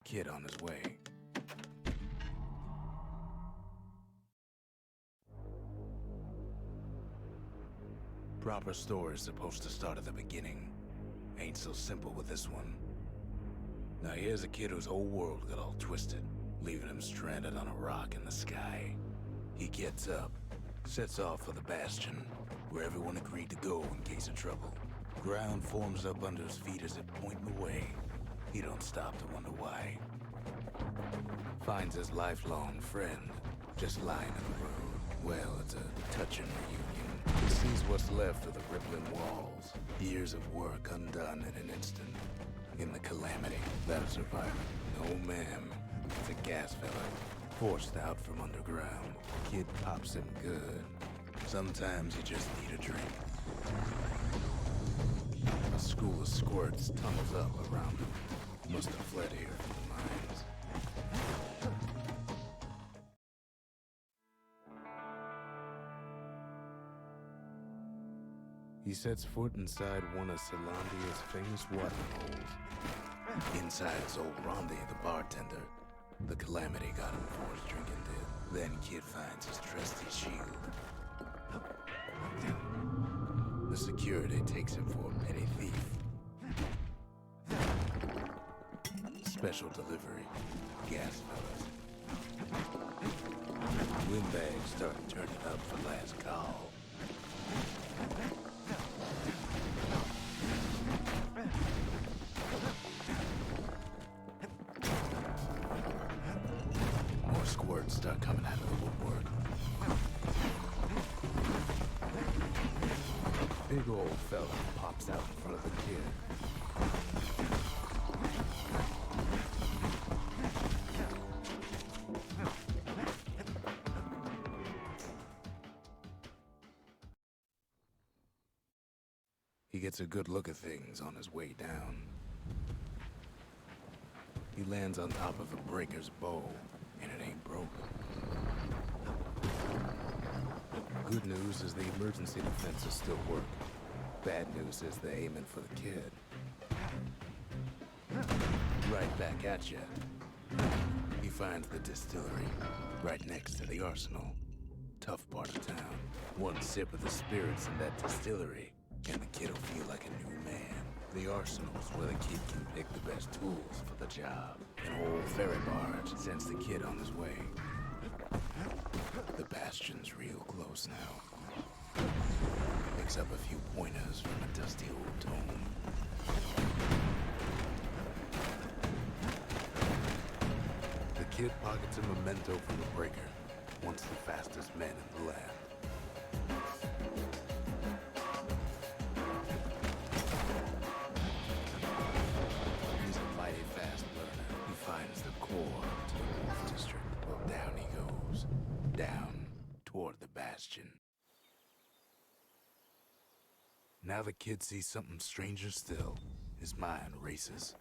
kid on his way. Proper story's supposed to start at the beginning. Ain't so simple with this one. Now here's a kid whose whole world got all twisted, leaving him stranded on a rock in the sky. He gets up, sets off for the Bastion, where everyone agreed to go in case of trouble. Ground forms up under his feet as it pointing the way. He don't stop to wonder why. Finds his lifelong friend, just lying in the road. Well, it's a touching reunion. He sees what's left of the rippling walls. Years of work undone in an instant. In the calamity, that'll survive. No, ma'am. It's a gas fella, forced out from underground. Kid pops him good. Sometimes you just need a drink. A school of squirts tunnels up around him. Must have fled here from the mines. He sets foot inside one of Solandia's famous water holes. Inside's old Rondi, the bartender. The calamity got him before his drinking did. Then kid finds his trusty shield. The security takes him for a petty thief. Special delivery. Gas fellas. Windbags start turning up for last call. More squirts start coming out of the woodwork. Big old fella pops out in front of the kid. He gets a good look at things on his way down. He lands on top of a breaker's bow, and it ain't broke. Good news is the emergency defenses still work. Bad news is they're aiming for the kid. Right back at ya. He finds the distillery, right next to the arsenal. Tough part of town. One sip of the spirits in that distillery, and the kid'll feel like a new man. The arsenal's where the kid can pick the best tools for the job. An old ferry barge sends the kid on his way. The Bastion's real close now. Picks up a few pointers from a dusty old tome. The kid pockets a memento from the breaker, once the fastest man in the land. He's a mighty fast learner. He finds the core to the Wolf District. Well, down he goes. Down toward the Bastion. Now the kid sees something stranger still. His mind races.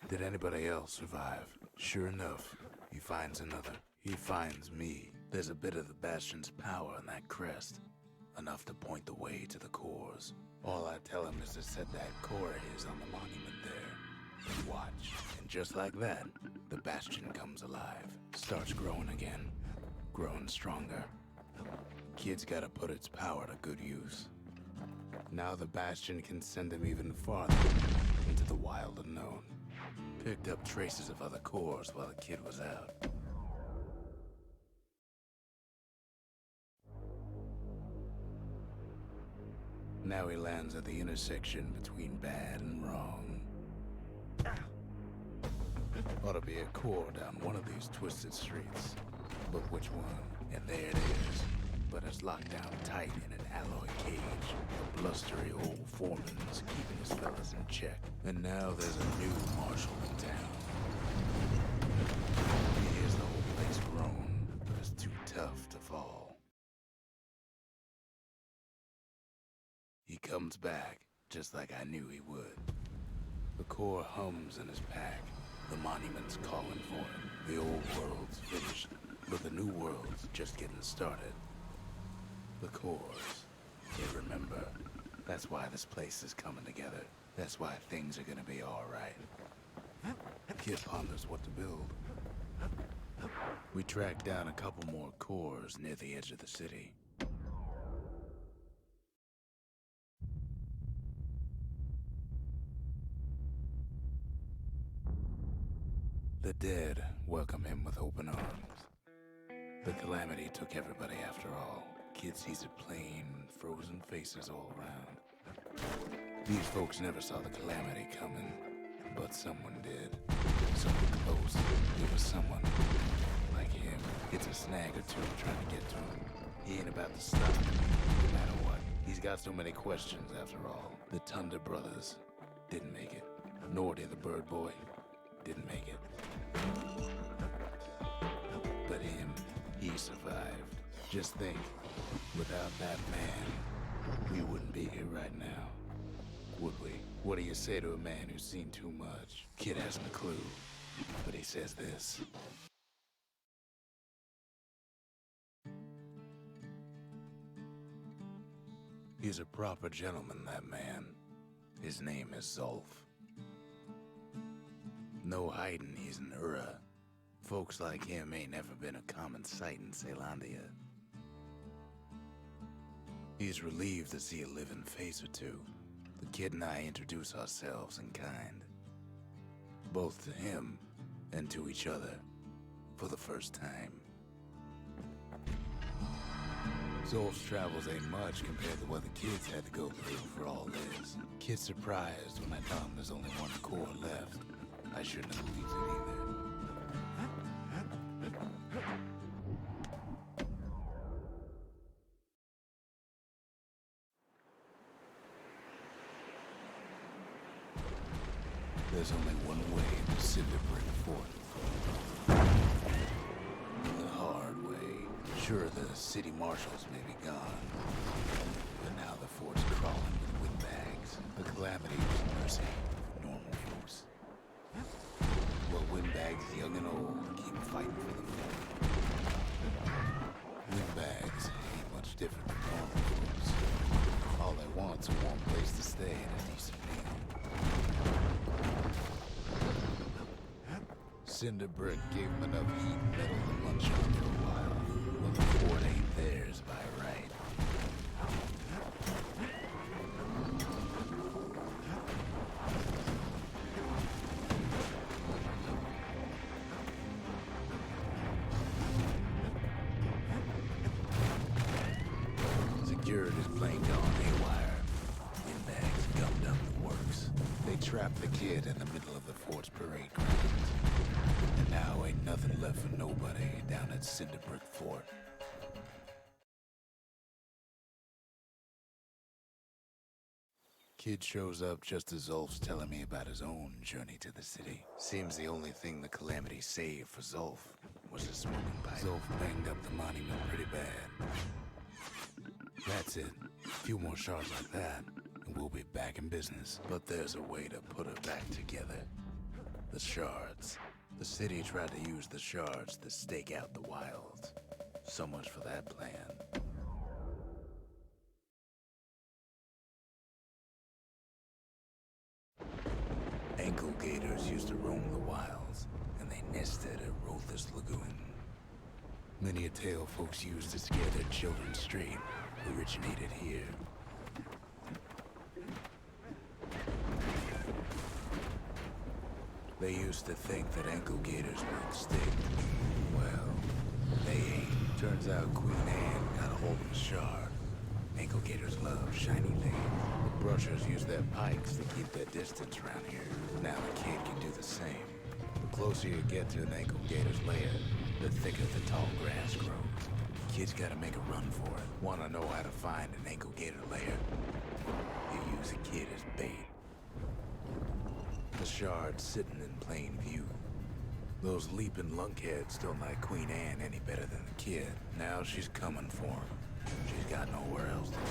Did anybody else survive? Sure enough, he finds another. He finds me. There's a bit of the Bastion's power in that crest. Enough to point the way to the cores. All I tell him is to set that core of his on the monument there. And watch. And just like that, the Bastion comes alive. Starts growing again. Growing stronger. Kid's gotta put its power to good use. Now the Bastion can send him even farther into the wild unknown. Picked up traces of other cores while the kid was out. Now he lands at the intersection between bad and wrong. Ought to be a core down one of these twisted streets. But which one? And there it is. But it's locked down tight in an alloy cage. The blustery old foreman's keeping his fellas in check. And now there's a new marshal in town. He hears the whole place groan, but it's too tough to fall. He comes back, just like I knew he would. The core hums in his pack. The monument's calling for him. The old world's finished, but the new world's just getting started. The cores, they remember. That's why this place is coming together. That's why things are gonna be all right. Kid ponders what to build. We track down a couple more cores near the edge of the city. The dead welcome him with open arms. The calamity took everybody after all. Kid sees it plain, frozen faces all around. These folks never saw the calamity coming, but someone did. Someone close. It was someone like him. It's a snag or two trying to get to him. He ain't about to stop, no matter what. He's got so many questions after all. The Thunder brothers didn't make it. Nor did the Bird Boy. Didn't make it. But him, he survived. Just think, without that man, we wouldn't be here right now, would we? What do you say to a man who's seen too much? Kid hasn't a clue, but he says this. He's a proper gentleman, that man. His name is Zolf. No hiding he's an Ura. Folks like him ain't never been a common sight in Celandia. He's relieved to see a living face or two. The kid and I introduce ourselves in kind. Both to him and to each other for the first time. Zolf's travels ain't much compared to what the kids had to go through for all this. Kid's surprised when I tell him there's only one core left. I shouldn't have believed it either. There's only one way to Cinderbrick Fort. The hard way. Sure, the city marshals may be gone, but now the fort's crawling with windbags. The calamity was mercy for normal folks. Well, windbags, young and old, keep fighting for the fort. Windbags ain't much different from normal folks. All they want's a warm place to stay and a decent meal. Cinderbrick gave them enough heat and metal to munch on for a while. Well, the fort ain't theirs by right. Security's plain gone haywire. Windbags gummed up the works. They trapped the kid in the middle of the fort's parade grounds. And now ain't nothing left for nobody down at Cinderbrick Fort. Kid shows up just as Zolf's telling me about his own journey to the city. Seems the only thing the calamity saved for Zolf was a smoking pipe. Zolf banged up the monument pretty bad. That's it. A few more shards like that, and we'll be back in business. But there's a way to put it back together. The shards. The city tried to use the shards to stake out the wilds. So much for that plan. Ankle gators used to roam the wilds, and they nested at Rothus Lagoon. Many a tale folks used to scare their children straight originated here. They used to think that ankle gators were extinct. Well, they ain't. Turns out Queen Anne got a hold of a shard. Ankle gators love shiny things. The brushers use their pikes to keep their distance around here. Now the kid can do the same. The closer you get to an ankle gator's lair, the thicker the tall grass grows. Kid's gotta make a run for it. Wanna know how to find an ankle gator lair? You use a kid as bait. The shard's sitting in plain view. Those leaping lunkheads don't like Queen Anne any better than the kid. Now she's coming for him. She's got nowhere else to go.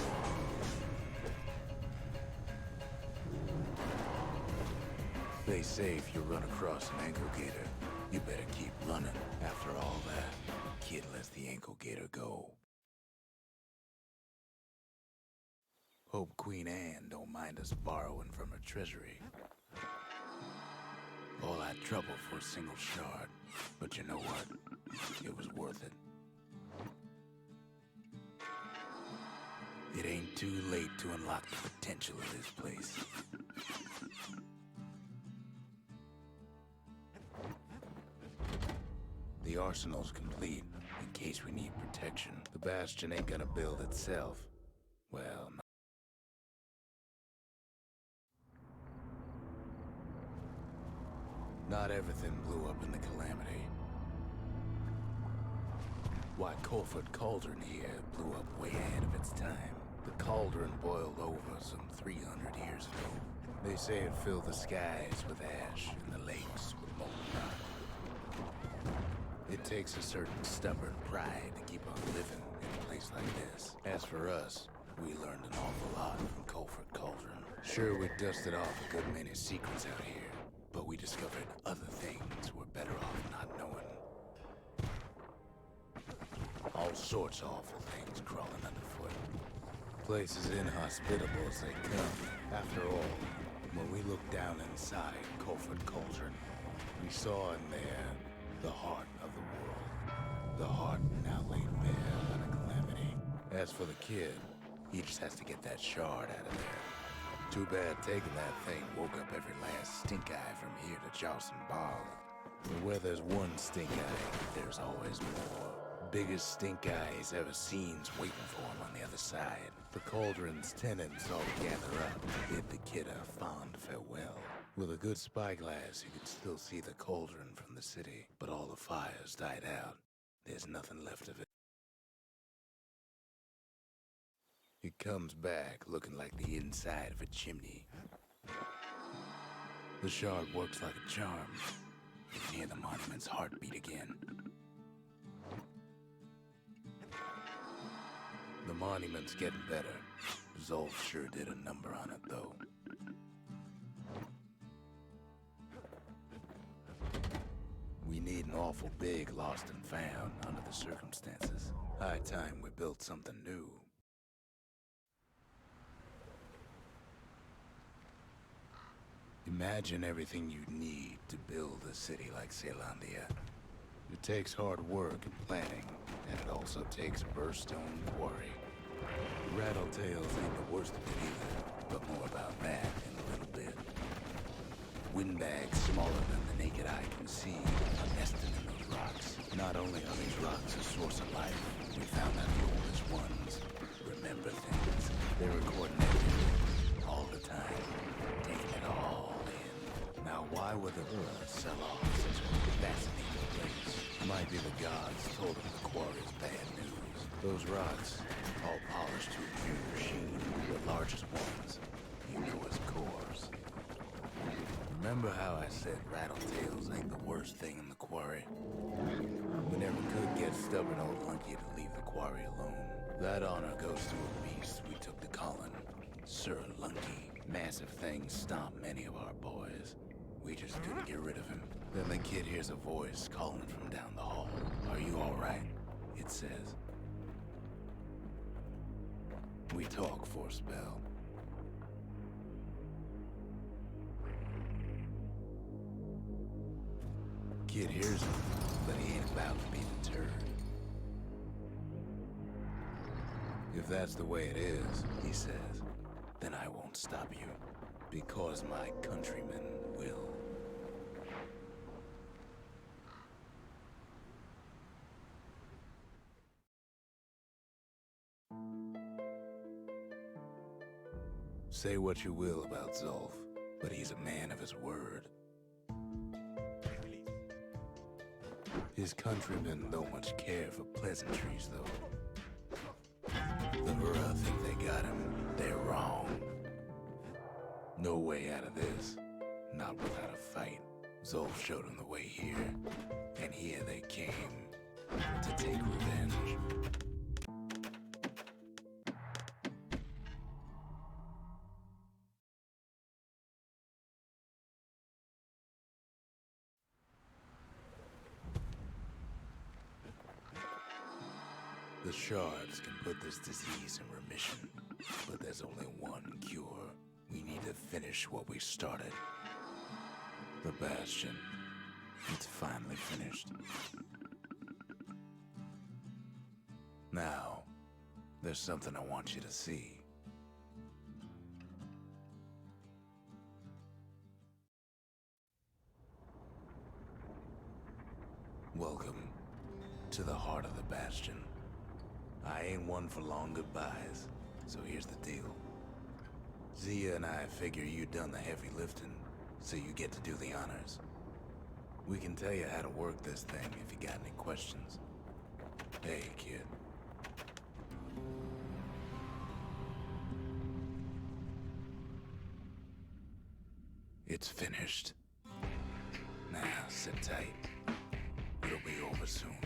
They say if you run across an ankle gator, you better keep running. After all that, kid lets the ankle gator go. Hope Queen Anne don't mind us borrowing from her treasury. All that trouble for a single shard. But you know what? It was worth it. It ain't too late to unlock the potential of this place. The arsenal's complete, in case we need protection. The Bastion ain't gonna build itself. Well, not everything blew up in the Calamity. Why, Colford Cauldron here blew up way ahead of its time. The cauldron boiled over some 300 years ago. They say it filled the skies with ash and the lakes with molten rock. It takes a certain stubborn pride to keep on living in a place like this. As for us, we learned an awful lot from Colford Cauldron. Sure, we dusted off a good many secrets out here, but we discovered other things we're better off not knowing. All sorts of awful things crawling underfoot. Places inhospitable as they come. After all, when we looked down inside Colford Cauldron, we saw in there the heart of the world. The heart now laid bare by the Calamity. As for the kid, he just has to get that shard out of there. Too bad taking that thing woke up every last stink eye from here to Charleston Bog. But where there's one stink eye, there's always more. Biggest stink eye he's ever seen's waiting for him on the other side. The cauldron's tenants all gather up to bid the kid a fond farewell. With a good spyglass, you can still see the cauldron from the city, but all the fires died out. There's nothing left of it. It comes back looking like the inside of a chimney. The shard works like a charm. You can hear the monument's heartbeat again. The monument's getting better. Zolf sure did a number on it, though. We need an awful big lost and found under the circumstances. High time we built something new. Imagine everything you'd need to build a city like Caelondia. It takes hard work and planning, and it also takes a burstone quarry. Rattletails ain't the worst of it either, but more about that in a little bit. Windbags smaller than the naked eye can see are nested in those rocks. Not only are these rocks a source of life, we found that the oldest ones remember things. They're recording everything, all the time, taking it all in. Now, why would the Earth sell off such a fascinating place? Might be the gods told them the quarry's bad news. Those rocks, all polished to a pure sheen, the largest ones, you know as cores. Remember how I said rattletails ain't the worst thing in the quarry? We never could get stubborn old Lunky to leave the quarry alone. That honor goes to a beast we took to Colin, Sir Lunky. Massive things stomped many of our boys. We just couldn't get rid of him. Then the kid hears a voice calling from down the hall. Are you all right? It says. We talk for a spell. Kid hears him, but he ain't about to be deterred. If that's the way it is, he says, then I won't stop you, because my countrymen will. Say what you will about Zolf, but he's a man of his word. His countrymen don't much care for pleasantries, though. The Hura think they got him. They're wrong. No way out of this. Not without a fight. Zolf showed them the way here. And here they came. To take revenge. The shards can put this disease in remission, but there's only one cure. We need to finish what we started. The Bastion. It's finally finished. Now, there's something I want you to see. Welcome to the heart of the Bastion. I ain't one for long goodbyes, so here's the deal. Zia and I figure you done the heavy lifting, so you get to do the honors. We can tell you how to work this thing if you got any questions. Hey, kid. It's finished. Now, sit tight. It'll be over soon.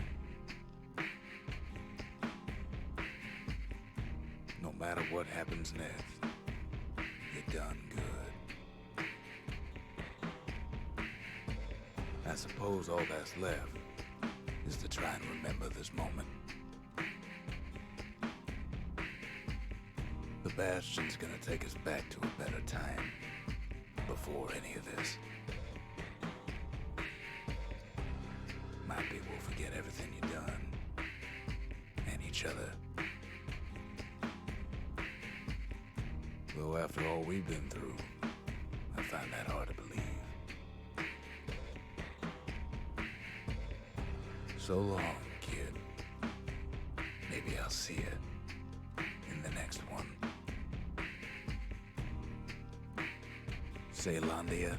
No matter what happens next, you're done good. I suppose all that's left is to try and remember this moment. The Bastion's gonna take us back to a better time before any of this. Might be we'll forget everything you've done and each other. Though after all we've been through, I find that hard to believe. So long, kid. Maybe I'll see you in the next one. Say Landia.